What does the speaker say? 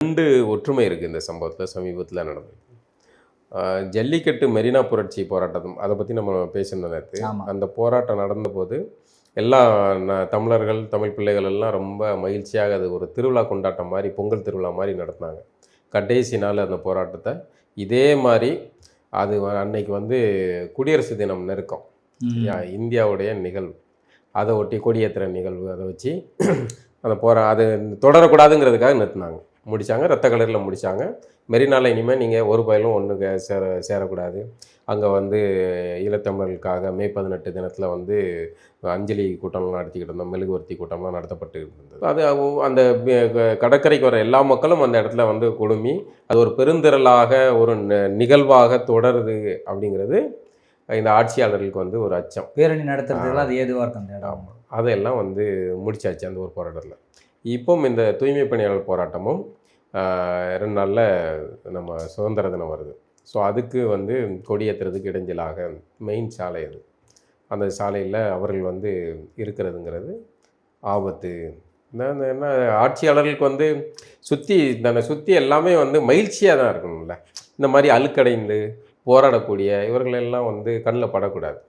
2 ஒற்றுமை இருக்குது இந்த சம்பவத்தில் சமீபத்தில் நடந்தது. ஜல்லிக்கட்டு மெரினா புரட்சி போராட்டம் அதை பற்றி நம்ம பேசியிருந்தோம் நேற்று. அந்த போராட்டம் நடந்தபோது எல்லா தமிழர்கள் தமிழ் பிள்ளைகள் எல்லாம் ரொம்ப மகிழ்ச்சியாக அது ஒரு திருவிழா கொண்டாட்டம் மாதிரி பொங்கல் திருவிழா மாதிரி நடத்தினாங்க. கடைசி நாள் அந்த போராட்டத்தை இதே மாதிரி அது அன்னைக்கு வந்து குடியரசு தினம் நெருக்கம், இந்தியாவுடைய நிகழ்வு, அதை ஒட்டி கொடியேற்றுற நிகழ்வு, அதை வச்சு அந்த அது தொடரக்கூடாதுங்கிறதுக்காக நிறுத்தினாங்க. முடித்தாங்க, ரத்த கலரில் முடித்தாங்க. மெரினாவில் இனிமேல் நீங்கள் ஒரு பயலும் ஒன்று சேரக்கூடாது. அங்கே வந்து ஈழத்தமிழர்களுக்காக மே 18 தினத்தில் வந்து அஞ்சலி கூட்டம்லாம் நடத்திக்கிட்டு இருந்தோம், மெழுகுவர்த்தி கூட்டம்லாம் நடத்தப்பட்டு இருந்தது. அது அந்த கடற்கரைக்கு வர எல்லா மக்களும் அந்த இடத்துல வந்து குழுமி அது ஒரு பெருந்திரளாக ஒரு நிகழ்வாக தொடருது அப்படிங்கிறது இந்த ஆட்சியாளர்களுக்கு வந்து ஒரு அச்சம். பேரணி நடத்துறதுலாம் அது ஏதுவாக இருக்கும். ஆமாம், அதையெல்லாம் வந்து முடிச்சாச்சு அந்த ஒரு போராட்டத்தில். இப்போவும் இந்த தூய்மை பணியாளர் போராட்டமும் 2 நாளில் நம்ம சுதந்திர தினம் வருது. ஸோ அதுக்கு வந்து கொடியேற்றுறதுக்கு இடைஞ்சலாக மெயின் சாலை அது, அந்த சாலையில் அவர்கள் வந்து இருக்கிறதுங்கிறது ஆபத்து. என்ன ஆட்சியாளர்களுக்கு வந்து சுற்றி எல்லாமே வந்து மகிழ்ச்சியாக தான் இருக்கணும்ல. இந்த மாதிரி அழுக்கடைந்து போராடக்கூடிய இவர்களெல்லாம் வந்து கண்ணில் படக்கூடாது.